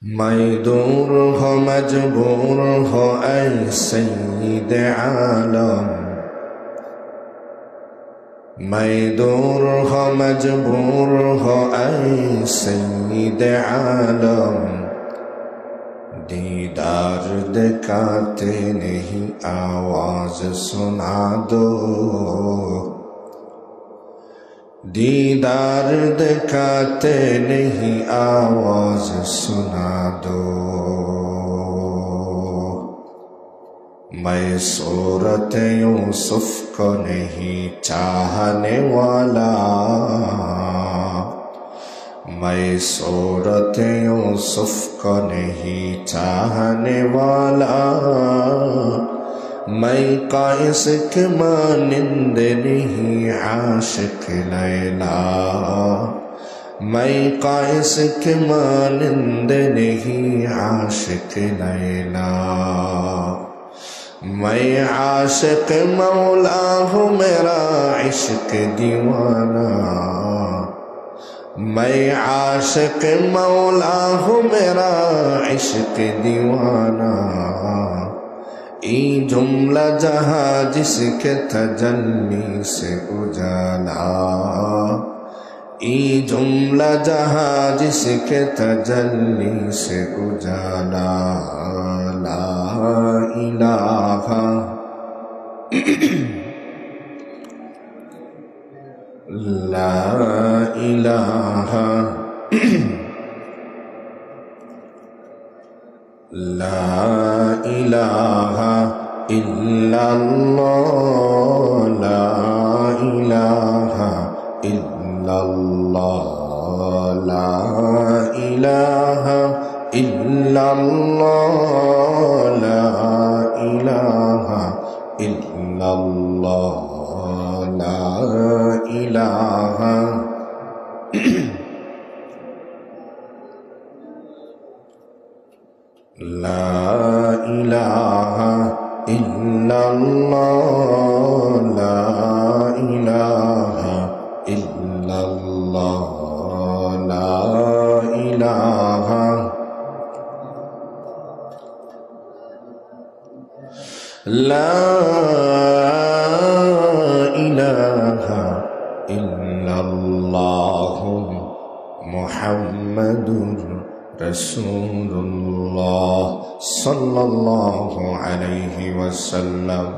मैं दूर हो मजबूर हो ऐ सय्यिद आलम, मैं दूर हो मजबूर हो ऐ सय्यिद आलम। दीदार दिखाते नहीं आवाज सुना दो, दीदार दिखाते नहीं आवाज सुना दो। मैं सूरत यूसुफ को नहीं चाहने वाला, मैं सूरत यूसुफ को नहीं चाहने वाला। मैं काइस के मानिंद नहीं आशिक लैला, मैं काइस के मानिंद नहीं आशिक लैला। मैं आशिक मौला हूँ मेरा इश्क दीवाना, मैं आशिक मौला हूँ मेरा इश्क दीवाना। ई जुमला जहाँ जिसके तजल्ली से उजाला, ई जुमला जहाँ जिसके तजल्ली से उजाला। ला इलाहा ला इलाहा ला इलाहा इल्लल्लाह, ला इलाहा इल्लल्लाह, ला इलाहा इल्लल्लाह, ला इलाहा इल्लल्लाह, ला इलाहा ला इलाहा इल्लल्लाह, ला इलाहा इल्लल्लाह, ला इलाहा ला इलाहा इल्लल्लाह मुहम्मदुर रसूलुल्लाह सल्लल्लाहु अलैहि वसल्लम।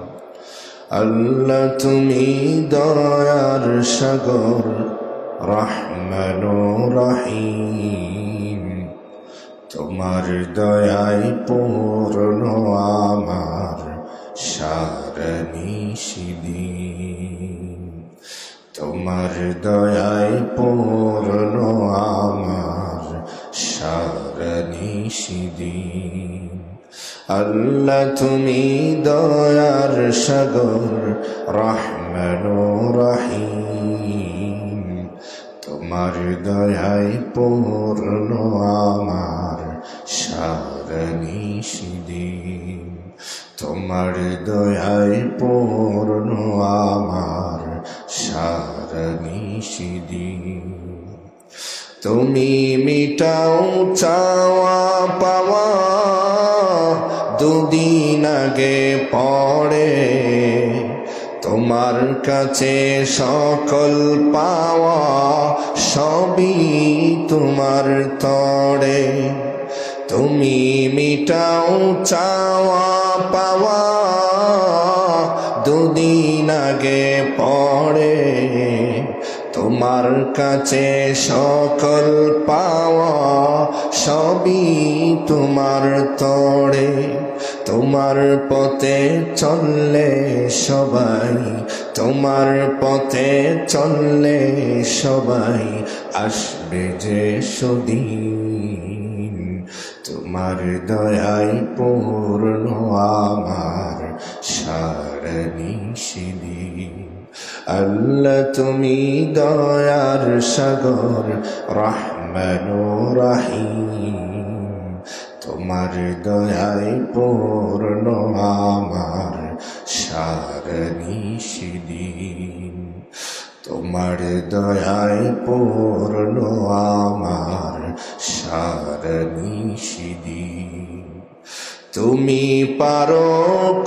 আল্লাহ তুমি দয়ার সাগর রহমান ও রহিম, তোমার দয়ায় পূর্ণ আমার সারা নিশিদিন, তোমার দয়ায় পূর্ণ আমার সারা নিশিদিন। আল্লাহ তুমি দয়ার সাগর রহমান ও রহিম, তোমার দয়ায় পূর্ণ আমার সারা নিশিদিন, তোমার দয়ায় পূর্ণ আমার সারা নিশিদিন। তুমি মিটাও চাওয়া পাওয়া দুদিন আগে পড়ে, তোমার কাছে সকল পাওয়া সবই তোমার তরে। তুমি মিটাও চাওয়া পাওয়া দুদিন আগে পড়ে, তোমার কাছে সকল পাওয়া সবই তোমার তরে। তোমার পথে চললে সবাই, তোমার পথে চললে সবাই আসবে যে সুদিন, তোমার দয়ায় পূর্ণ আমার সারা নিশিদিন। আল্লাহ তুমি দয়ার সাগর রহমান ও রহিম, তোমার দয়ায় পূর্ণ আমার সারা নিশিদিন। তোমার দয়ায় পূর্ণ আমার সারনিশিদিন। তুমি পারো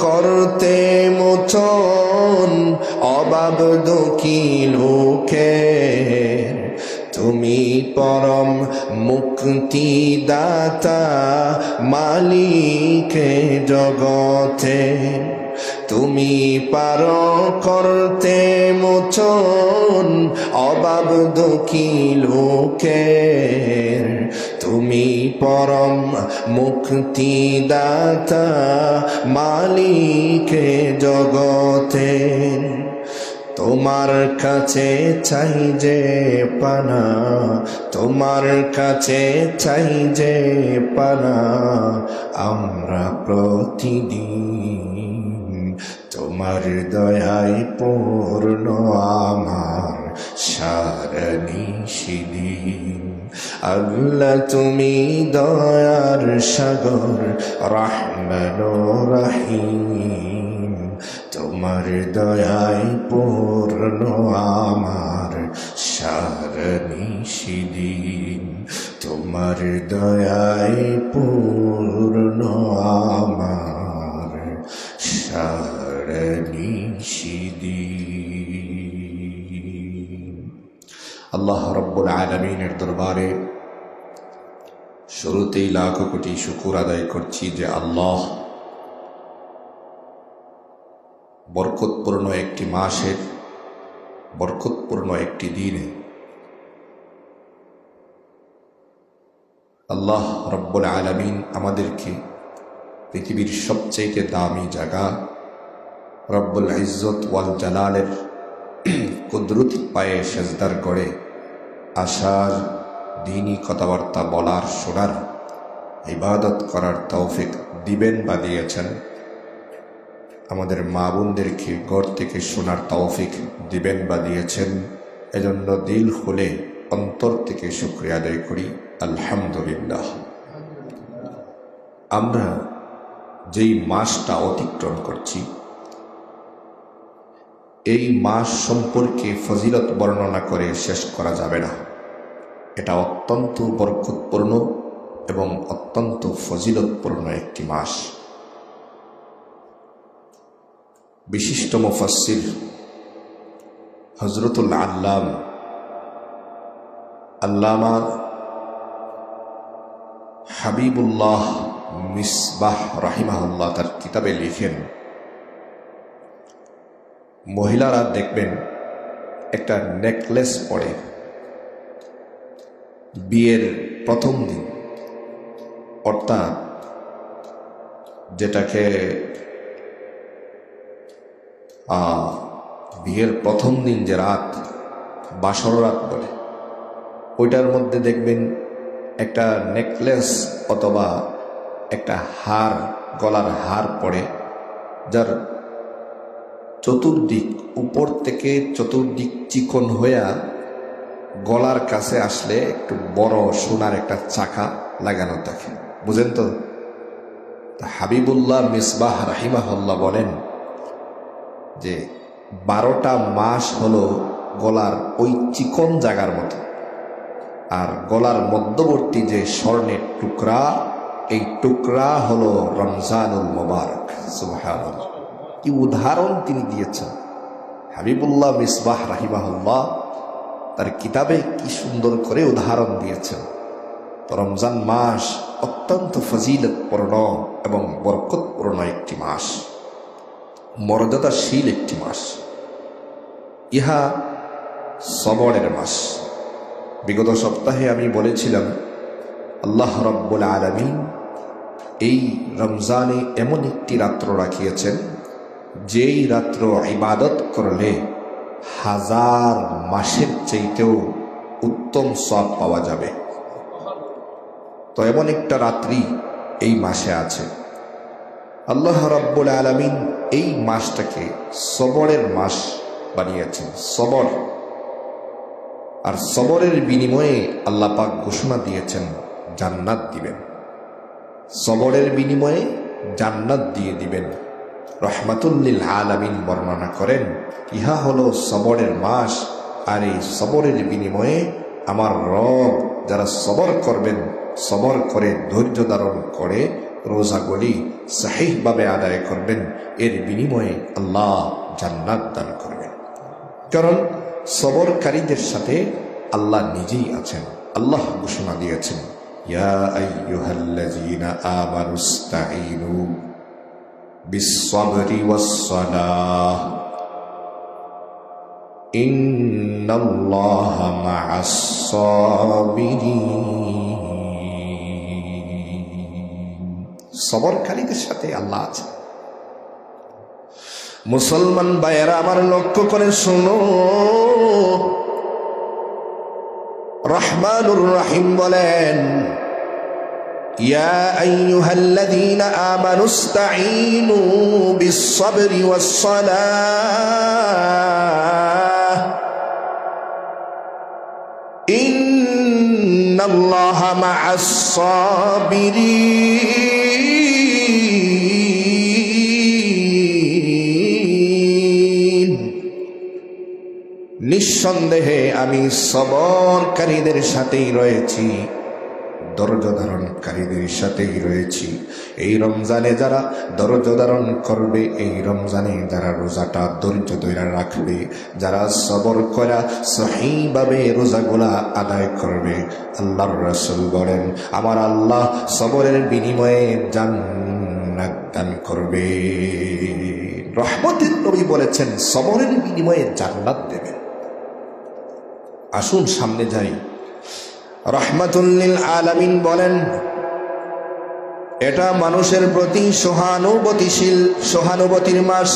করতে মোচন অভাব দুঃখী লোকের, তুমি পরম মুক্তিদাতা মালিক জগতে। তুমি পারো করতে মোচন অভাব দুঃখী লোকের, তুমি পরম মুক্তিদাতা মালিক জগতে। তোমার কাছে চাই যে পানা, তোমার কাছে চাই যে পানা আমরা প্রতিদিন। তোমার দয়ায় পূর্ণ আমার সারনিশিদিন। আল্লাহ তুমি দয়ার সাগর রহমান রহিম, তোমার দয়ায় পূর্ণ আমার সারনিশিদিন। তোমার দয়ায় পূর্ণ আমার সারনিশিদিন। আল্লাহ রাব্বুল আলামিনের দরবারে শুরুতেই লাখো কোটি শুকর আদায় করছি যে আল্লাহ বরকতপূর্ণ একটি মাসের, বরকতপূর্ণ একটি দিনে আল্লাহ রাব্বুল আলামিন আমাদেরকে পৃথিবীর সবচেয়ে দামি জায়গা রব্বুল ইজ্জত ওয়াল জালালের কুদরতি পায়ে সেজদার গড়ে আসার, দ্বীনি কথাবার্তা বলার, শোনার, ইবাদত করার তৌফিক দিবেন বা দিয়েছেন। আমাদের মা বোনদেরকে ঘর থেকে শোনার তৌফিক দিবেন বা দিয়েছেন। এজন্য দিল খুলে অন্তর থেকে শুকরিয়া আদায় করি, আলহামদুলিল্লাহ। আমরা যেই মাসটা অতিক্রম করছি, এই মাস সম্পর্কে ফজিলত বর্ণনা করে শেষ করা যাবে না। এটা অত্যন্ত বরকতপূর্ণ এবং অত্যন্ত ফজিলতপূর্ণ একটি মাস। বিশিষ্ট মুফাসসির হযরতুল আল্লামা হাবিবুল্লাহ মিসবাহ রাহিমাহুল্লাহ তার কিতাবে লিখেন, মহিলারা দেখবেন একটা নেকলেস পরে বিয়ের প্রথম দিন, অর্থাৎ যেটাকে বিয়ের প্রথম দিন যে রাত, বাসর রাত বলে, ওইটার মধ্যে দেখবেন একটা নেকলেস অথবা একটা হার, গলার হার পরে, যার চতুর্দিক, উপর থেকে চতুর্দিক চিকন হইয়া গলার কাছে আসলে একটু বড় সোনার একটা চাকা লাগানো থাকে। বুঝেন তো? হাবিবুল্লাহ মিসবাহ রাহিমাহুল্লাহ বলেন যে 12টা মাস হলো গলার ওই চিকন জায়গার মতো, আর গলার মধ্যবর্তী যে স্বর্ণের টুকরা, এই টুকরা হলো রমজানুল মুবারক। সুবহানাল্লাহ, কি উদাহরণ তিনি দিয়েছেন হাবিবুল্লাহ মিসবাহ রাহিমাহুল্লাহ তার কিতাবে, কি সুন্দর করে উদাহরণ দিয়েছেন। রমজান মাস অত্যন্ত ফজিলতপূর্ণ এবং বরকতপূর্ণ একটি মাস, মর্যাদাশীল একটি মাস। ইহা সবরের মাস। বিগত সপ্তাহে আমি বলেছিলাম আল্লাহ রাব্বুল আলামিন এই রমজানে এমন একটি রাত্র রাখিয়েছেন, যেই রাত্র ইবাদত করলে 1000 মাসের চাইতেও উত্তম সওয়াব পাওয়া যাবে। তো এমন একটা রাত্রি এই মাসে আছে। আল্লাহ রাব্বুল আলামিন এই মাসটাকে সবরের মাস বানিয়েছেন। সবর, আর সবরের বিনিময়ে আল্লাহ পাক ঘোষণা দিয়েছেন জান্নাত দিবেন। সবরের বিনিময়ে জান্নাত দিয়ে দিবেন। রহমাতুল লিল আলামিন বর্ণনা করেন, ইহা হলো সবরের মাস, আর এই সবরের বিনিময়ে আমার রব যারা সবর করবেন, সবর করে ধৈর্য ধারণ করে রোজাগুলি সহিহভাবে আদায় করবেন, এর বিনিময়ে আল্লাহ জান্নাত দান করবেন। কারণ সবরকারীদের সাথে আল্লাহ নিজেই আছেন। আল্লাহ ঘোষণা দিয়েছেন, ইয়া আইয়ুহাল্লাযীনা আমানুস্তাঈনু বিস-সাবরি ওয়াস-সালাহ ইন্নাল্লাহা মা'আস-সাবিরিন। সবরকারীদের সাথে আল্লাহ আছেন। মুসলমান ভাইয়েরা আমার লক্ষ্য করে শোনো, রহমানুর রহিম বলেন, ইয়া আইয়ুহাল্লাযীনা আমানুস্তাঈনু বিস-সাবরি ওয়াস-সালাহ ইন্নাল্লাহা মা'আস-সাবিরিন। নিঃসন্দেহে আমি সবরকারীদের সাথেই রয়েছি, ধৈর্য ধারণকারীদের সাথেই রয়েছি। এই রমজানে যারা ধৈর্য ধারণ করবে, এই রমজানে যারা রোজাটা ধৈর্য ধরে রাখবে, যারা সবর করা সহিভাবে রোজাগুলা আদায় করবে, আল্লাহর রাসূল বলেন আমার আল্লাহ সবরের বিনিময়ে জান্নাত দান করবে। রহমতের নবী বলেছেন সবরের বিনিময়ে জান্নাত দেবেন। আসুন সামনে যাই। রাহমাতুল লিল আলামিন বলেন, এটা মানুষের প্রতি সহানুভূতির মাস,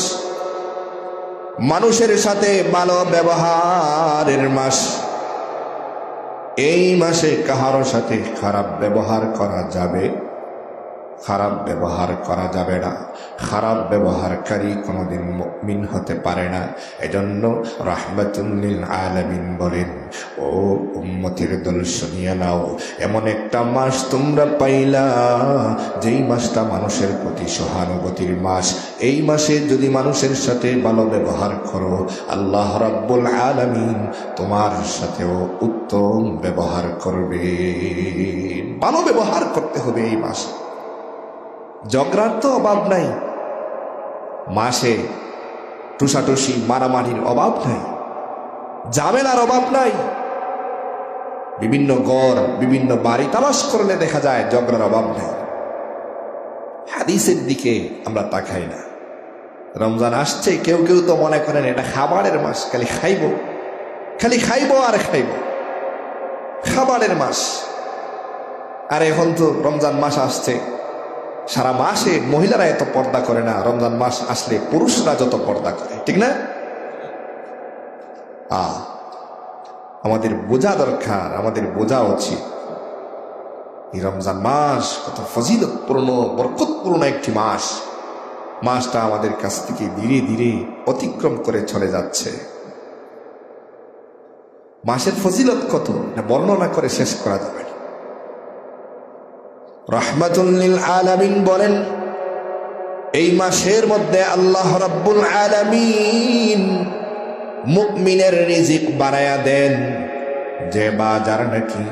মানুষের সাথে ভালো ব্যবহারের মাস। এই মাসে কাহারো সাথে খারাপ ব্যবহার করা যাবে, খারাপ ব্যবহার করা যাবে না। খারাপ ব্যবহারকারী কোনোদিন মুমিন হতে পারে না। এজন্য রাহমাতুল লিল আলামিন বলেন, ও উম্মতের দল শুনিয়া নাও, এমন একটা মাস তোমরা পাইলা যেই মাসটা মানুষের প্রতি সহানুভূতির মাস। এই মাসে যদি মানুষের সাথে ভালো ব্যবহার করো, আল্লাহ রাব্বুল আলামিন তোমার সাথেও উত্তম ব্যবহার করবে। ভালো ব্যবহার করতে হবে এই মাসে। ঝগড়ার তো অভাব নাই মাসে, টুসাটুসি মারামারির অভাব নাই, ঝামেলার অভাব নাই। বিভিন্ন ঘর বিভিন্ন বাড়ি তালাশ করলে দেখা যায় ঝগড়ার অভাব নাই। হাদিসের দিকে আমরা তাকাই না। রমজান আসছে, কেউ কেউ তো মনে করেন এটা খাবারের মাস, খালি খাইব আর খাইব, খাবারের মাস। আর এখন তো রমজান মাস আসছে, সারা মাসে মহিলারা এত পর্দা করে না, রমজান মাস আসলে পুরুষরা যত পর্দা করে, ঠিক না? আমাদের বোঝা দরকার, আমাদের বোঝা উচিত এই রমজান মাস কত ফজিলতপূর্ণ বরকতপূর্ণ একটি মাস। মাসটা আমাদের কাছ থেকে ধীরে ধীরে অতিক্রম করে চলে যাচ্ছে। মাসের ফজিলত কত বর্ণনা করে শেষ করা যাবে না। রাহমাতুল লিল আলামিন বলেন, এই মাসের মধ্যে আল্লাহ রাব্বুল আলামিন মুমিনের রিজিক বাড়ায়া দেন। যে বাজার নাকি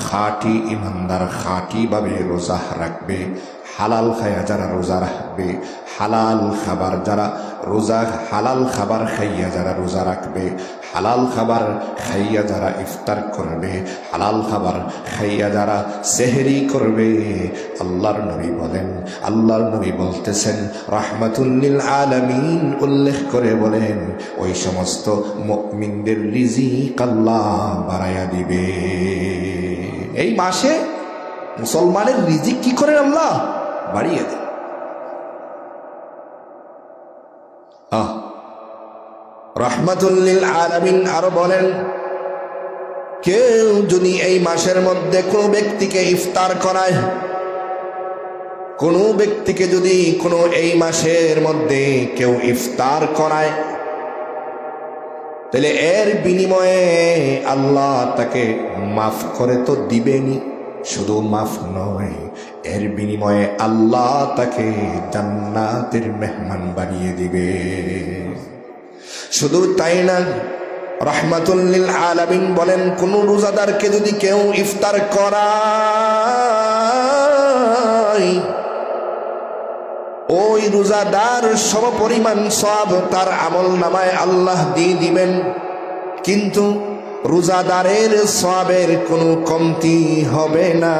খাঁটি ইমানদার খাঁটি ভাবে রোজা রাখবে, হালাল খায়া যারা রোজা রাখবে, হালাল খাবার যারা রোজা, হালাল খাবার খাইয়া যারা রোজা রাখবে, হালাল খাবার খাইয়া যারা ইফতার করবে, হালাল খাবার খাইয়া যারা সেহরি করবে, আল্লাহর নবী বলেন, আল্লাহর নবী বলতেছেন, রাহমাতুল লিল আলামিন উল্লেখ করে বলেন, ওই সমস্ত মুমিনদের রিজিক আল্লাহ বাড়াইয়া দিবে। এই মাসে মুসলমানের রিজিক কি করেন আল্লাহ? বাড়িয়ে দেন। রাহমাতুল লিল আলামিন আরো বলেন, কেউ যদি এই মাসের মধ্যে কোনো ব্যক্তিকে ইফতার করায়, কোনো ব্যক্তিকে যদি কোনো এই মাসের মধ্যে কেউ ইফতার করায়, তাহলে এর বিনিময়ে আল্লাহ তাকে মাফ করে তো দিবেনি, শুধু মাফ নয়, এর বিনিময়ে আল্লাহ তাকে জান্নাতের মেহমান বানিয়ে দিবে। শুধু তাই না, রাহমাতুল লিল আলামিন বলেন, কোন রোজাদারকে যদি কেউ ইফতার করায়, ওই রোজাদার সমপরিমাণ সওয়াব তার আমলনামায় আল্লাহ দিয়ে দিবেন। কিন্তু রোজাদারের সওয়াবের কোনো কমতি হবে না,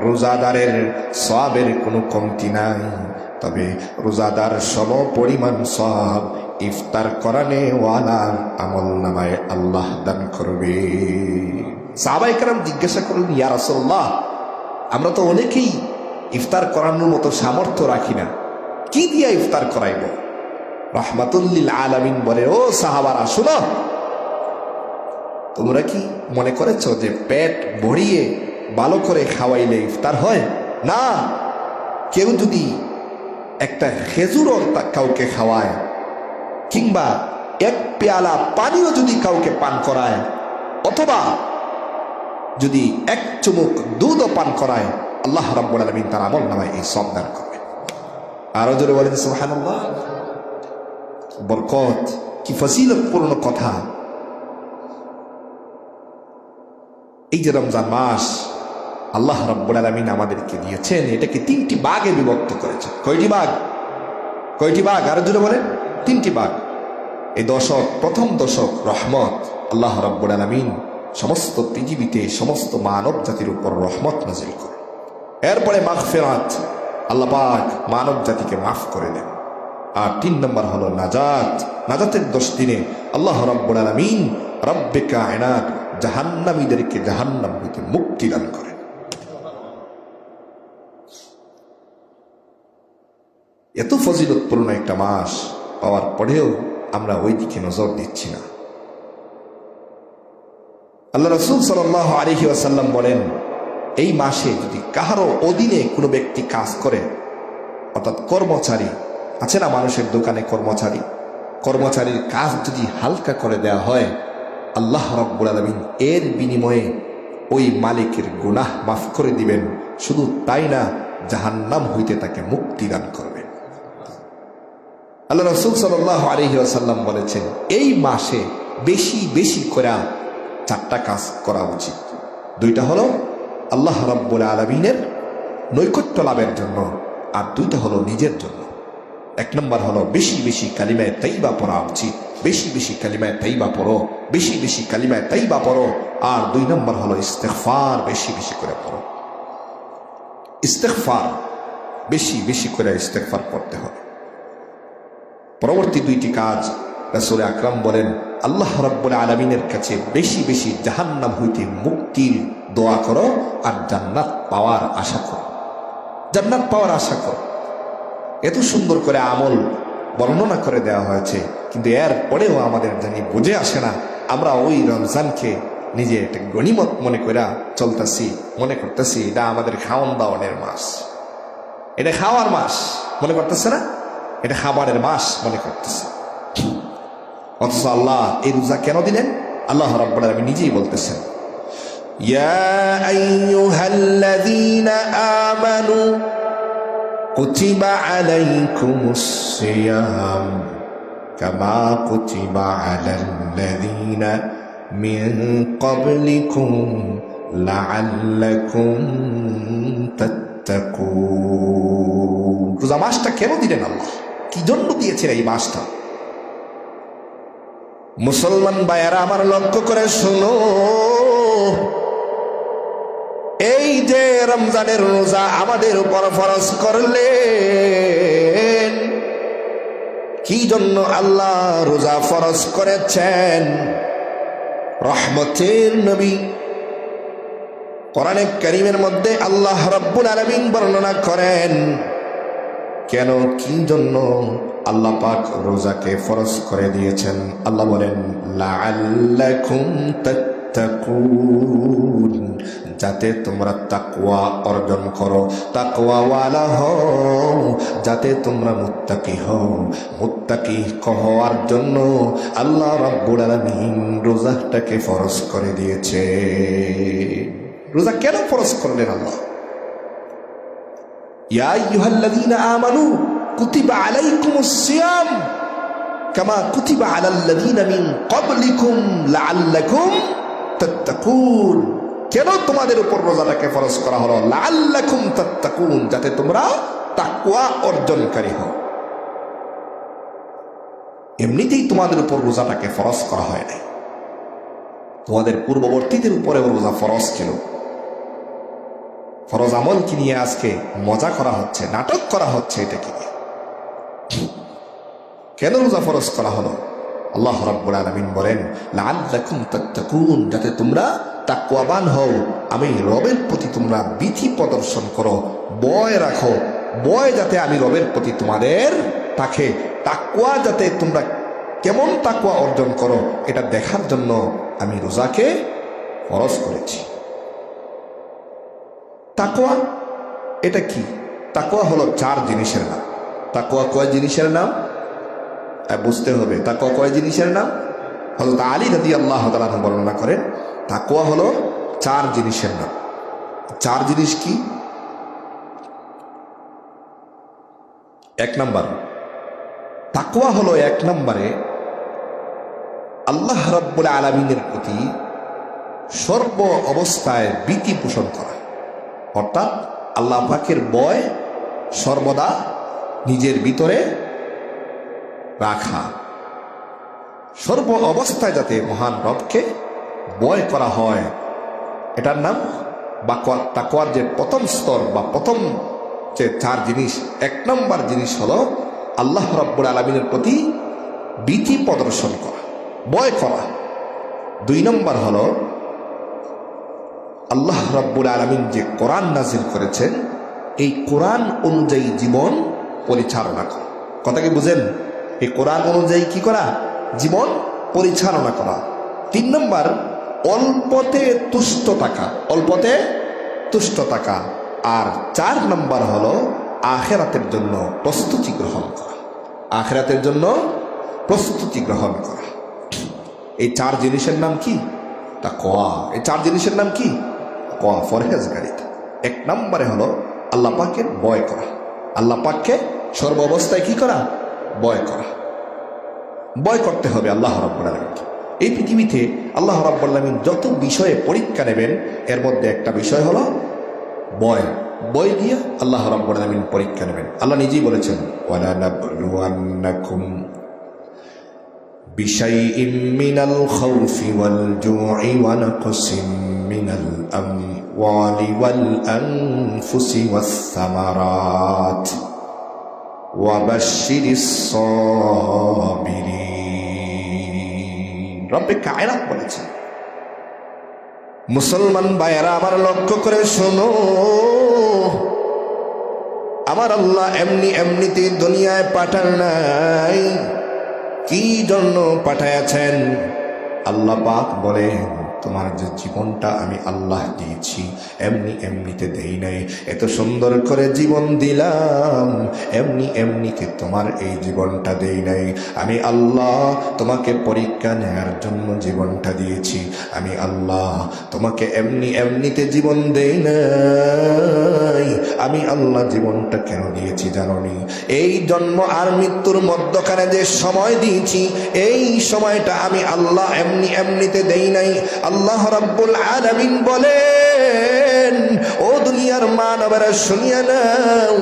রোজাদারের সওয়াবের কোনো কমতি নাই। তবে রোজাদার সমপরিমাণ সওয়াব ইফতার করানে ওয়ালার আমলনামায় আল্লাহ দান করবে। সাহাবায়ে কেরাম জিজ্ঞাসা করলেন, ইয়া রাসূলুল্লাহ, আমরা তো অনেকেই ইফতার করানোর মতো সামর্থ্য রাখি না, কি দিয়ে ইফতার করাইব? রাহমাতুল লিল আলামিন বলে, ও সাহাবারা শুনো, তোমরা কি মনে করেছো যে পেট ভরিয়ে ভালো করে খাওয়াইলে ইফতার হয়? না, কেউ যদি একটা খেজুরও কাউকে খাওয়ায়, কিংবা এক পেয়ালা পানিও যদি কাউকে পান করায়, অথবা যদি এক চুমুক দুধও পান করায়, আল্লাহ রাব্বুল আলামিন তার আমলনামায় এই সওয়াব দান করবে। আরো জোরে বলেন সুবহানাল্লাহ। বরকত, কি ফজিলতপূর্ণ কথা। এই যে রমজান মাস আল্লাহ রাব্বুল আলামিন আমাদেরকে দিয়েছেন, এটাকে তিনটি ভাগে বিভক্ত করেছেন। কয়টি ভাগ? কয়টি ভাগ? আরো জোরে বলেন। তিনটি ভাগ। এই দশক, প্রথম দশক রহমত, আল্লাহ রাব্বুল আলামিন সমস্ত পৃথিবীতে সমস্ত মানব জাতির উপর রহমত নাজিল করে। এরপরে মাগফিরাত, আল্লাহ পাক মানব জাতিকে মাফ করে দেন। আর 3 নম্বর হলো নাজাত। নাজাতের 10 দিনে আল্লাহ রাব্বুল আলামিন রব্বে কায়নাত জাহান্নামীদেরকে জাহান্নাম হইতে মুক্তি দান করেন। এত ফজিলতপূর্ণ একটা মাস পাওয়ার পরেও আমরা ওই দিকে নজর দিচ্ছি না। আল্লাহ রাসূল সাল্লাল্লাহু আলাইহি ওয়াসাল্লাম বলেন, এই মাসে যদি কাহারো অধীনে কোনো ব্যক্তি কাজ করে, অর্থাৎ কর্মচারী আছে না, মানুষের দোকানে কর্মচারীর কাজ যদি হালকা করে দেওয়া হয়, আল্লাহ রাব্বুল আলামিন এর বিনিময়ে ওই মালিকের গুনাহ মাফ করে দিবেন। শুধু তাই না, জাহান্নাম হইতে তাকে মুক্তি দান করবেন। আল্লাহ রাসূল সাল্লাল্লাহু আলাইহি ওয়াসাল্লাম বলেছেন, এই মাসে বেশি বেশি করে 4টা কাজ করা উচিত। 2টা হলো আল্লাহ রাব্বুল আলামিনের নৈকট্য লাভের জন্য, আর 2টা হলো নিজের জন্য। 1 নম্বর হলো বেশি বেশি কালিমায়ে তাইয়্যিবা পড়া উচিত। বেশি বেশি কালিমায়ে তাইয়্যিবা পড়ো, বেশি বেশি কালিমায়ে তাইয়্যিবা পড়ো। আর 2 নম্বর হলো ইস্তিগফার, বেশি বেশি করে পড়ো। ইস্তিগফার, বেশি বেশি করে ইস্তিগফার করতে হবে। পরবর্তী 2টি কাজ রাসূল আকরাম বলেন, আল্লাহ রাব্বুল আলামিনের কাছে বেশি বেশি জাহান্নাম হইতে মুক্তির দোয়া করো, আর জান্নাত পাওয়ার আশা করো। জান্নাত পাওয়ার আশা করো। এত সুন্দর করে আমল বর্ণনা করে দেওয়া হয়েছে, কিন্তু এর পরেও আমাদের জানি বুঝে আসে না। আমরা ওই রমজানকে নিজে একটা গনিমত মনে করে চলতেছি, মনে করতেছি এটা আমাদের খাওয়ান দাওয়ানের মাস, এটা খাওয়ার মাস মনে করতেছে না, এটা খাবারের মাস মনে করতেছে। অথচ আল্লাহ এই রোজা কেন দিলেন? আল্লাহ রাব্বুল আলামিন নিজেই বলতেছেন, ইয়া আইয়ুহাল্লাযীনা আমানু কুতিবা আলাইকুমুস সিয়াম কামা কুতিবা আলাল্লাযীনা মিন ক্বাবলিকুম লাআল্লাকুম তাত্তাকুন। রোজা মাসটা কেন দিলেন আল্লাহ? কি জন্য দিয়েছেন এই মাসটা? মুসলমান ভাইয়েরা আমার লক্ষ্য করে শোনো, এই যে রমজানের রোজা আমাদের উপর ফরজ করলেন, কি জন্য আল্লাহ রোজা ফরজ করেছেন? রহমতের নবী কোরআনে কারীমের মধ্যে আল্লাহ রাব্বুল আলামিন বর্ণনা করেন কেন, কি জন্য আল্লাহ পাক রোজাকে ফরজ করে দিয়েছেন। আল্লাহ বলেন, লাআল্লাকুম তাত্তাকুন, যাতে তোমরা তাকওয়া অর্জন করো, তাকওয়াওয়ালা হও, যাতে তোমরা মুত্তাকি হও। মুত্তাকি হওয়ার জন্য আল্লাহ রাব্বুল আলামিন রোজাটাকে ফরজ করে দিয়েছে। রোজা কেন ফরজ করলেন আল্লাহ? ইয়া আইয়ুহাল্লাযীনা আমানু কুতিবা আলাইকুমুস সিয়াম, কামা কুতিবা আলাল্লাযীনা মিন ক্বাবলিকুম লাআল্লাকুম তাত্তাকুন। কেন তোমাদের উপর রোজাটাকে ফরজ করা হলো? লাআল্লাকুম তাত্তাকুন, যাতে তোমরা তাকওয়া অর্জনকারী হও। এমনিতেই তোমাদের উপর রোজাটাকে ফরজ করা হয় নাই, তোমাদের পূর্ববর্তীদের উপরেও রোজা ফরজ ছিল। ফরজ আমল কি নিয়ে আজকে মজা করা হচ্ছে, নাটক করা হচ্ছে? এটা কি নিয়ে? কেন রোজা ফরজ করা হলো? আল্লাহ রাব্বুল আলামিন বলেন লাআল্লাকুম তাত্তাকুন, যাতে তোমরা তাকওয়াবান হও, আমি রবের প্রতি তোমরা বিধি প্রদর্শন করো, ভয় রাখো। ভয় যাতে আমি রবের প্রতি তোমাদের থাকে, তাকওয়া যাতে তোমরা কেমন তাকওয়া অর্জন করো, এটা দেখার জন্য আমি রোজাকে ফরজ করেছি। তাকওয়া এটা কি? তাকওয়া হলো 4 জিনিসের নাম। তাকওয়া কয় জিনিসের নাম বুঝতে হবে। তাকওয়া কয় জিনিসের নাম? হযরত আলী রাদিয়াল্লাহু তাআলা বর্ণনা করেন তাকওয়া হলো 4 জিনিসের নাম। 4 জিনিস কি? 1 নাম্বার, তাকওয়া হলো 1 নম্বরে আল্লাহ রাব্বুল আলামিনের প্রতি সর্ব অবস্থায় ভীতি পোষণ করা, অর্থাৎ আল্লাহ পাকের ভয় সর্বদা নিজের ভিতরে রাখা। সর্ব অবস্থায় যাতে মহান রবকে ভয় করা হয়, এটার নাম তাকওয়ার যে প্রথম স্তর বা প্রথম যে 4 জিনিস। 1 নম্বর জিনিস হলো আল্লাহ রাব্বুল আলামিনের প্রতি ভীতি প্রদর্শন করা, ভয় করা। 2 নম্বর হলো আল্লাহ রাব্বুল আলামিন যে কোরআন নাজিল করেছেন, এই কোরআন অনুযায়ী জীবন পরিচালনা করা। কথা কি বুঝেন? এই কোরআন অনুযায়ী কি করা? জীবন পরিচালনা করা। 3 নম্বর অল্পতে তুষ্ট থাকা, অল্পতে তুষ্ট থাকা। আর 4 নম্বর হলো আখিরাতের জন্য প্রস্তুতি গ্রহণ করা, আখিরাতের জন্য প্রস্তুতি গ্রহণ করা। এই 4 জিনিসের নাম কি? তাকওয়া। এই 4 জিনিসের নাম কি? তাকওয়া, পরহেজগারিতা। 1 নম্বরে হলো আল্লাহ পাকের ভয় করা, আল্লাহ পাককে সর্ব অবস্থায় কি করা? ভয় করা। ভয় করতে হবে আল্লাহ রাব্বুল আলামিনকে। এই পৃথিবীতে আল্লাহ রাব্বুল আলামিন যত বিষয়ে পরীক্ষা নেবেন, এর মধ্যে একটা বিষয় হলো ভয়। ভয় দিয়ে আল্লাহ রাব্বুল আলামিন পরীক্ষা নেবেন। আল্লাহ নিজেই বলেছেন ওয়ালা নাবলুওয়ান্নাকুম বিশাইইম মিনাল খাউফি ওয়াল জু'i ওয়া নাকসিম মিনাল আমওয়ালি ওয়াল আনফুসি ওয়াস সামারাত ওয়া বাশশিরিস সাবিরিন। রব্বে কায়নাত বলেছেন, মুসলমান ভাইয়েরা আমার লক্ষ্য করে শোনো, আমার আল্লাহ এমনিতে দুনিয়ায় পাঠান নাই। কি জন্য পাঠায়াছেন? আল্লাহ পাক বলেন তোমার যে জীবনটা আমি আল্লাহ দিয়েছি, এমনিতে দেই নাই। এত সুন্দর করে জীবন দিলাম, এমনিতে তোমার এই জীবনটা দেই নাই। আমি আল্লাহ তোমাকে পরীক্ষা নেয়ার জন্য জীবনটা দিয়েছি। আমি আল্লাহ তোমাকে এমনিতে জীবন দেই নাই। আমি আল্লাহ জীবনটা কেন দিয়েছি জানোনি? এই জন্ম আর মৃত্যুর মধ্যখানে যে সময় দিয়েছি, এই সময়টা আমি আল্লাহ এমনিতে দেই নাই। আল্লাহ রাব্বুল আলামিন বলেন, ও দুনিয়ার মানবরা শুনিয়া নাও,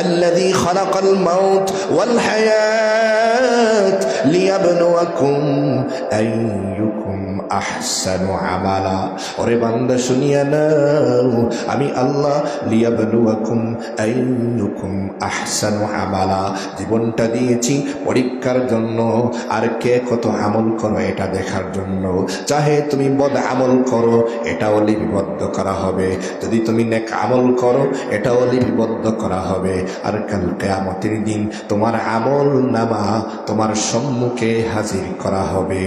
আল্লাযী খালাকাল মাউত ওয়াল হায়াত লিয়াবলুয়াকুম আইয়ুকুম আহসানু আমালা। ওরে বান্দা শুনিয়া নাও, আমি আল্লাহ লিয়াবলুয়াকুম আইয়ুকুম আহসানু আমালা, জীবনটা দিয়েছি পরীক্ষার জন্য, আর কে কত আমল করো এটা দেখার জন্য। চাহে তুমি বদ আমল করো, এটাও লিপিবদ্ধ করা হবে। যদি তুমি নেক আমল করো, এটাও লিপিবদ্ধ করা হবে। আর কাল কিয়ামতের দিন তোমার আমল নামা তোমার সম্মুখে হাজির করা হবে।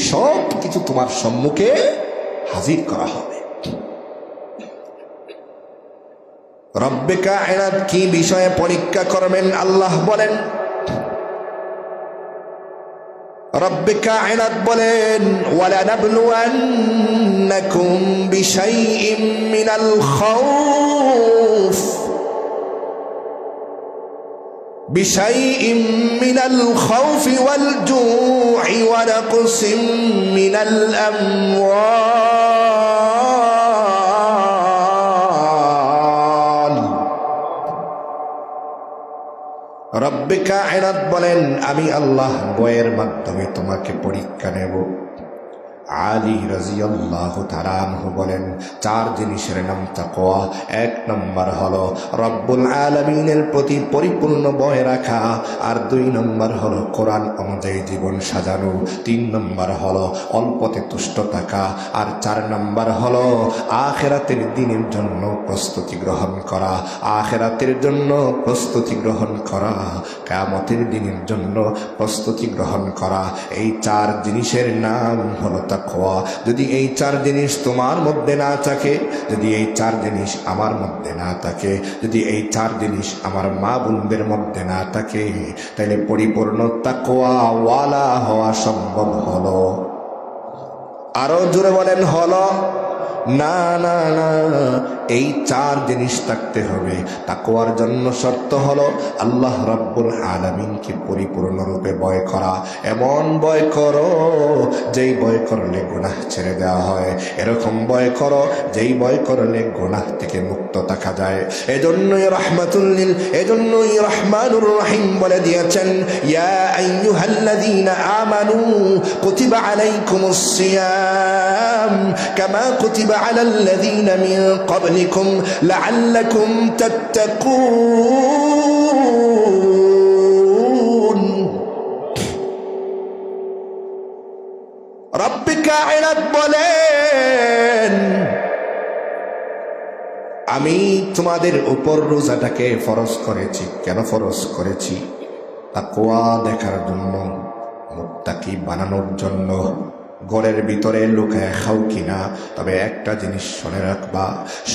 সব কিছু তোমার সম্মুখে হাজির করা হবে। রব্বে কায়নাত কি বিষয়ে পরীক্ষা করবেন আল্লাহ বলেন? রব্বে কায়নাত বলেন ওয়ালা নাবলুওয়ান্নাকুম বিশাইইম মিনাল খাউফ বিশাইইম মিনাল খাউফি ওয়াল জু'i ওয়া নাকসিম মিনাল আমওয়াল। রব্বে কায়নাত বলেন, আমি আল্লাহ বয়ের মাধ্যমে তোমাকে পরীক্ষা নেব। আলী রাদিয়াল্লাহু তাআলা আনহু বলেন, চার জিনিসের নাম তাকওয়া। এক নম্বর হলো রব্বুল আলামিনের প্রতি পরিপূর্ণ ভয় রাখা, আর দুই নম্বর হলো কোরআন অনুযায়ী জীবন সাজানো, তিন নম্বর হলো অল্পতে তুষ্ট থাকা, আর চার নম্বর হলো আখিরাতের দিনের জন্য প্রস্তুতি গ্রহণ করা। আখিরাতের জন্য প্রস্তুতি গ্রহণ করা, কিয়ামতের দিনের জন্য প্রস্তুতি গ্রহণ করা, এই চার জিনিসের নাম হলো তাকওয়া। যদি এই চার জিনিস তোমার মধ্যে না থাকে, যদি এই চার জিনিস আমার মধ্যে না থাকে, যদি এই চার জিনিস আমার মা বোনদের মধ্যে না থাকে, তাহলে পরিপূর্ণ তাকওয়া ওয়ালা হওয়া সম্ভব হলো? আরো জোরে বলেন, হলো? না না না, এই চার জিনিস থাকতে হবে। তাকওয়ার জন্য শর্ত হলো আল্লাহ রাব্বুল আলামিনকে পরিপূর্ণরূপে ভয় করা। এমন ভয় করো যেই ভয় করলে গুনাহ ছেড়ে দেওয়া হয়, এরকম ভয় করো যেই ভয় করলে গুনাহ থেকে মুক্ত থাকা যায়। এজন্যই এজন্যই রহমানুর রহিম বলে দিয়েছেন, ইয়া আইয়ুহাল্লাযীনা আমানু কুতিবা আলাইকুমুস সিয়াম কামা কুতিবা আলাল্লাযীনা মিন ক্বাবলিকুম লাআল্লাকুম তাত্তাকুন। রব্বে কায়নাত বলেন, আমি তোমাদের উপর রোজাটাকে ফরজ করেছি। কেন ফরজ করেছি? তাকওয়া দেখার জন্য, মুত্তাকি বানানোর জন্য। ঘরের ভিতরে লুকায় খাও কিনা, তবে একটা জিনিস শুনে রাখবা,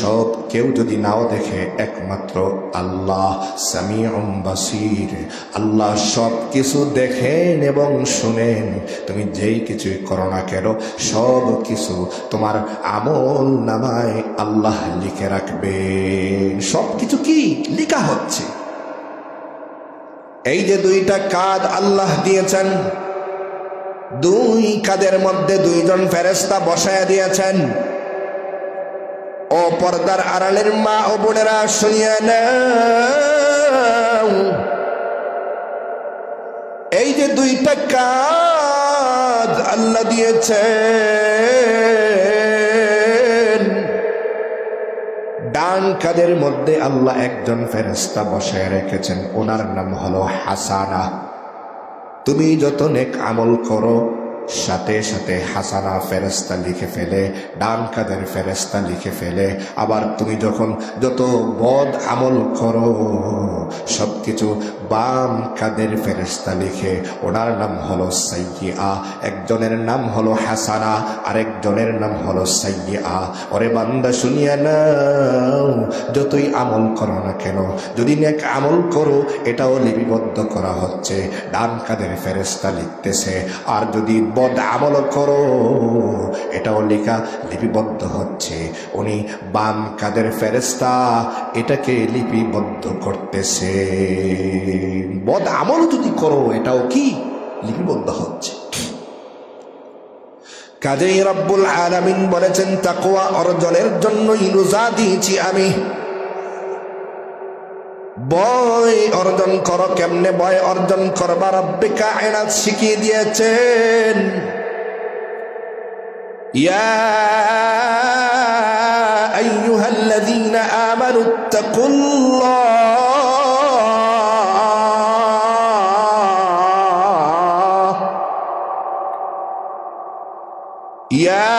সব কেউ যদি নাও দেখে, একমাত্র আল্লাহ সামিউম বাসির, আল্লাহ সব কিছু দেখেন এবং শুনেন। তুমি যেই কিছুই করো না কেন, সব কিছু তোমার আমল নামায় আল্লাহ লিখে রাখবেন। সব কিছু কি লেখা হচ্ছে। এই যে দুইটা কাঁধ আল্লাহ দিয়েছেন, দুই কাঁধের মধ্যে দুইজন ফেরেশতা বসায়া দিয়েছেন। ও পর্দার আড়ালের মা ও বোনেরা, শুনিয়া নাও, এই যে দুইটা কাঁধ আল্লাহ দিয়েছেন, ডান কাঁধের মধ্যে আল্লাহ একজন ফেরেশতা বসায় রেখেছেন, ওনার নাম হলো হাসানা। তুমি যত নেক আমল করো, সাথে সাথে হাসানা ফেরেশতা লিখে ফেলে, ডান কাঁধের ফেরেশতা লিখে ফেলে। আবার তুমি যখন যত বদ আমল করো, সবকিছু বাম কাঁধের ফেরেশতা লিখে। ওনার নাম হলো সাইয়্যিআ। একজনের নাম হলো হাসানা, আরেকজনের নাম হলো সাইয়্যিআ। ওরে বান্দা, শুনিয়া নাও, যতই আমল করো না কেন, যদি নেক আমল করো, এটাও লিপিবদ্ধ করা হচ্ছে, ডান কাঁধের ফেরেশতা লিখতেছে। আর যদি বদ আমল করো, এটাও লেখা লিপিবদ্ধ হচ্ছে, উনি বাম কাঁধের ফেরেশতা এটাকে লিপিবদ্ধ করতেছে। বদ আমল যদি করো, এটাও কি লিপিবদ্ধ হচ্ছে। কাজেই রব্বুল আলামিন বলেছেন, তাকওয়া অর্জনের জন্যই রোজা দিয়েছি আমি। ভয় অর্জন করো। কেমনে ভয় অর্জন করবা? রব্বে কায়নাত শিখিয়ে দিয়েছেন, ইয়া আইয়ুহাল্লাযীনা আমানুত্তাকুল্লাহ, ইয়া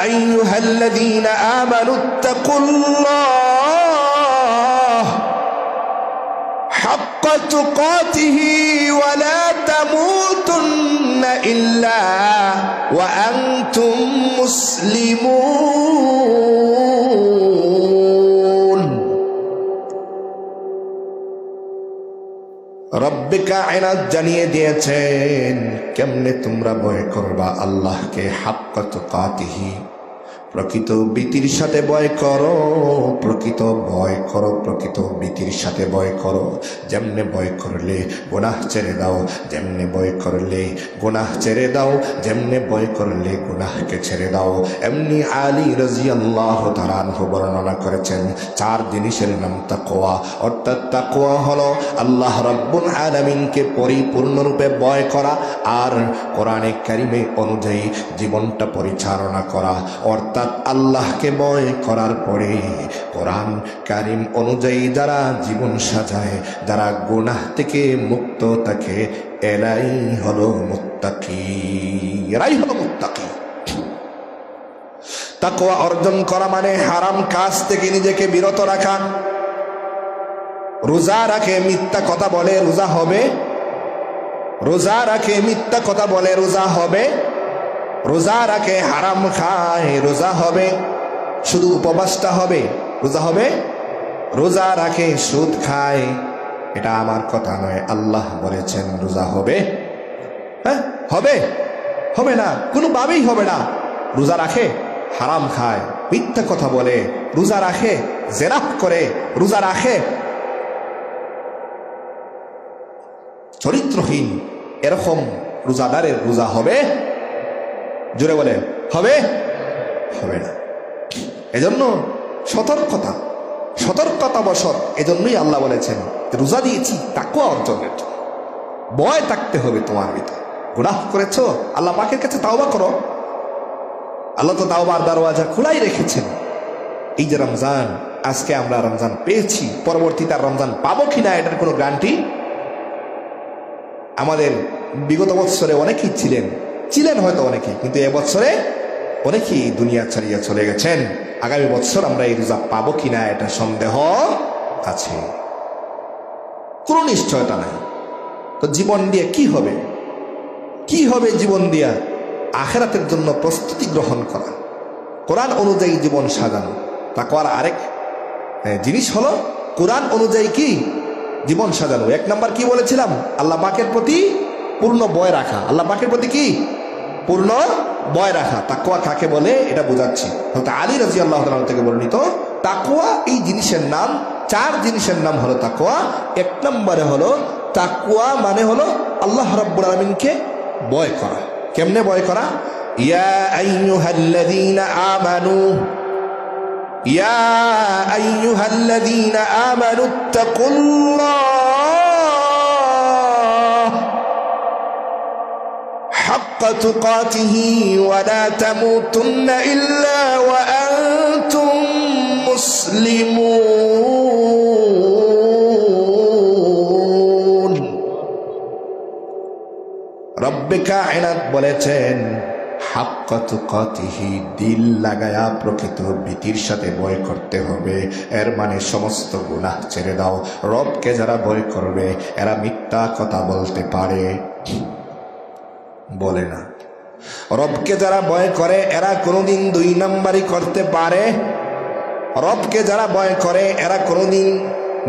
আইয়ুহাল্লাযীনা আমানুত্তাকুল্লাহ حق تقاته ولا تموتن إلا وأنتم مسلمون। রব্বে কায়নাত জানিয়ে দিয়েছেন কেমনে তোমরা ভয় করবা আল্লাহকে। হাক্কা তুকাতিহি, প্রকৃত ভীতির সাথে ভয় করো, প্রকৃত ভয় করো, প্রকৃত ভীতির সাথে ভয় করো। যেমনে ভয় করলে গুনাহ ছেড়ে দাও, যেমনে ভয় করলে গুনাহ ছেড়ে দাও, যেমনে ভয় করলে গুনাহকে ছেড়ে দাও। এমনি আলী রাদিয়াল্লাহু তাআলা আনহু বর্ণনা করেছেন 4 জিনিসের নাম তাকওয়া। অর্থাৎ তাকওয়া হলো আল্লাহ রাব্বুল আলামিনকে পরিপূর্ণরূপে ভয় করা আর কোরআনে কারিমে অনুযায়ী জীবনটা পরিচালনা করা। অর্থাৎ আল্লাহকে ভয় করার পরে কোরআন কারিম অনুযায়ী যারা জীবন সাজায়, যারা গুনাহ থেকে মুক্ত থাকে, এরাই হলো মুত্তাকি, এরাই হলো মুত্তাকি। তাকওয়া অর্জন করা মানে হারাম কাজ থেকে নিজেকে বিরত রাখা। রোজা রাখে মিথ্যা কথা বলে রোজা হবে? রোজা রাখে মিথ্যা কথা বলে রোজা হবে? রোজা রাখে হারাম খায় রোজা হবে? শুধু উপবাসটা হবে রোজা হবে? রোজা রাখে সুদ খায়, এটা আমার কথা নয়, আল্লাহ বলেছেন রোজা হবে? হ্যাঁ হবে? হবে না, কোনোভাবেই হবে না। রোজা রাখে হারাম খায়, মিথ্যা কথা বলে, রোজা রাখে জেনা করে, রোজা রাখে চরিত্রহীন, এরকম রোজাদারের রোজা হবে? জোরে বলে হবে? হবে না। এজন্য সতর্কতা, সতর্কতাবশত এজন্যই আল্লাহ বলেছেন রোজা দিয়েছি তাকওয়া অর্জনের জন্য। ভয় থাকতে হবে তোমার ভিতরে। গুনাহ করেছো, আল্লাহ পাকের কাছে তাওবা করো। আল্লাহ তো তাওবার দরওয়াজা খোলাই রেখেছেন। এই যে রমজান, আজকে আমরা রমজান পেয়েছি, পরবর্তীতে আর রমজান পাবো কিনা এটার কোনো গ্যারান্টি আমাদের বিগত বৎসরে অনেকেই ছিলেন হয়তো অনেকেই, কিন্তু এবছরে অনেকেই দুনিয়া ছাড়িয়ে চলে গেছেন। আগামী বছর আমরা এই রোজা পাবো কিনা এটা সন্দেহ আছে, কোনো নিশ্চয়তা নাই। তো জীবন দিয়ে কি হবে? কি হবে জীবন দিয়া? আখিরাতের জন্য প্রস্তুতি গ্রহণ করা, কোরআন অনুযায়ী জীবন সাজানো। তাকওয়ার আরেক জিনিস হলো কোরআন অনুযায়ী কি জীবন সাজানো। 1 নাম্বার কি বলেছিলাম? আল্লাহ পাকের প্রতি পূর্ণ ভয় রাখা। আল্লাহ পাকের প্রতি কি পূর্ণ ভয় রাখা। তাকওয়া কাকে বলে এটা বোঝাচ্ছি। হযরত আলী রাদিয়াল্লাহু তাআলা থেকে বর্ণিত তাকওয়া এই জিনিসের নাম, 4 জিনিসের নাম হলো তাকওয়া। 1 নম্বরে হলো তাকওয়া মানে হলো আল্লাহ রাব্বুল আলামিনকে ভয় করা। কেমনে ভয় করা? ইয়া আইয়ুহাল্লাযীনা আমানু, ইয়া আইয়ুহাল্লাযীনা আমানুত্তাকুল্লাহ হাক্কা তুকাতিহি ওয়া লা তামুতুন্না ইল্লা ওয়া আনতুম মুসলিমুন। রব্বে কায়নাত বলেছেন হাক্কা তুকাতিহি, দিল লাগায়া প্রকৃত ভীতির সাথে ভয় করতে হবে। এর মানে সমস্ত গুনাহ ছেড়ে দাও। রবকে যারা ভয় করবে এরা মিথ্যা কথা বলতে পারে? বলে না। রবকে যারা ভয় করে এরা কোনোদিন 2 নাম্বারি করতে পারে? রবকে যারা ভয় করে এরা কোনোদিন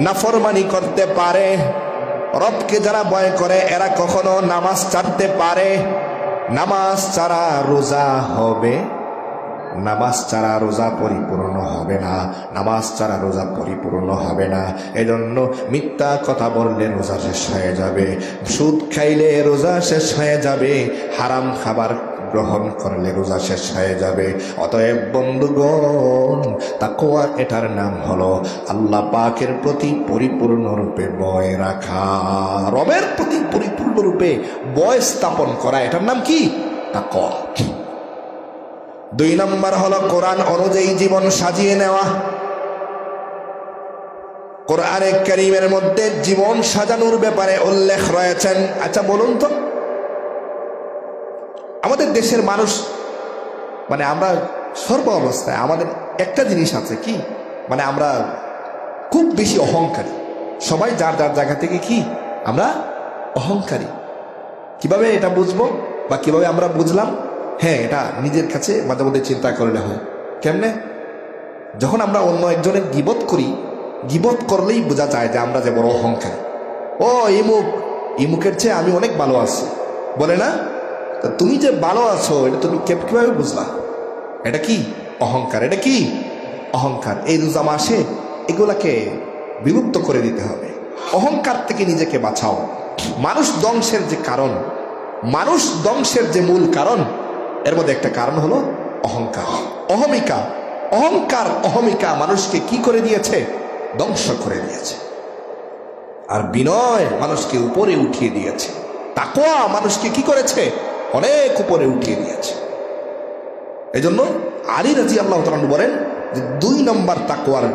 নাফরমানি করতে পারে? রবকে যারা ভয় করে এরা কখনো নামাজ ছাড়তে পারে? নামাজ ছাড়া রোজা হবে? নামাজ ছাড়া রোজা পরিপূর্ণ হবে না। নামাজ ছাড়া রোজা পরিপূর্ণ হবে না। এজন্য মিথ্যা কথা বললে রোজা শেষ হয়ে যাবে, সুদ খাইলে রোজা শেষ হয়ে যাবে, হারাম খাবার গ্রহণ করলে রোজা শেষ হয়ে যাবে। অতএব বন্ধুগণ, তাকওয়া এটার নাম হলো আল্লাহ পাকের প্রতি পরিপূর্ণরূপে ভয় রাখা, রবের প্রতি পরিপূর্ণরূপে ভয় স্থাপন করা। এটার নাম কি? তাকওয়া। 2 নম্বর হলো কোরআন অনুযায়ী জীবন সাজিয়ে নেওয়া। কোরআনে কারীমের মধ্যে জীবন সাজানোর ব্যাপারে উল্লেখ রয়েছেন। আচ্ছা বলুন তো, আমাদের দেশের মানুষ মানে আমরা সর্ব অবস্থায় আমাদের একটা জিনিস আছে কি, মানে আমরা খুব বেশি অহংকারী। সবাই যার যার জায়গা থেকে কি আমরা অহংকারী। কিভাবে এটা বুঝবো বা কিভাবে আমরা বুঝলাম? হ্যাঁ, এটা নিজের কাছে মাঝে মধ্যে চিন্তা করলে হয়। কেমনে? যখন আমরা অন্য একজনের গীবত করি, গীবত করলেই বোঝা যায় যে আমরা যে বড় অহংকারী। ও ইমুকের চেয়ে আমি অনেক ভালো আছি, বলে না? তুমি যে ভালো আছো এটা তুমি কিভাবে বুঝলা? এটা কি অহংকার। এটা কি? অহংকার। এই রোজা মাসে এগুলাকে বিলুপ্ত করে দিতে হবে। অহংকার থেকে নিজেকে বাঁচাও। মানুষ ধ্বংসের যে কারণ, মানুষ ধ্বংসের যে মূল কারণ, এর মধ্যে একটা কারণ হলো অহংকার, অহমিকা। অহংকার, অহমিকা মানুষকে কি করে দিয়েছে? ধ্বংস করে দিয়েছে। আর বিনয় মানুষকে উপরে উঠিয়ে দিয়েছে। তাকওয়া মানুষকে কি করেছে? অনেক উপরে উঠিয়ে দিয়েছে। এই জন্য আলী রাদিয়াল্লাহু তাআলা বলেন যে 2 নম্বর তাকওয়ার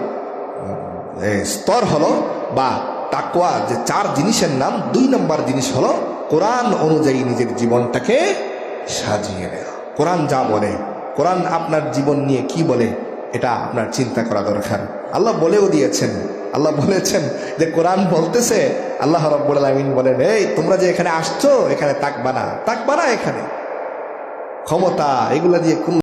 স্তর হলো, বা তাকওয়া যে 4 জিনিসের নাম, 2 নম্বর জিনিস হলো কোরআন অনুযায়ী নিজের জীবনটাকে সাজিয়ে নেওয়া। কোরআন যা বলে, কোরআন আপনার জীবন নিয়ে কি বলে, এটা আপনার চিন্তা করা দরকার। আল্লাহ বলেও দিয়েছেন, আল্লাহ বলেছেন যে কোরআন বলতেছে, আল্লাহ রাব্বুল আলামিন বলেন, এই তোমরা যে এখানে আসছো, এখানে তাকবা না, এখানে ক্ষমতা এগুলা দিয়ে কোন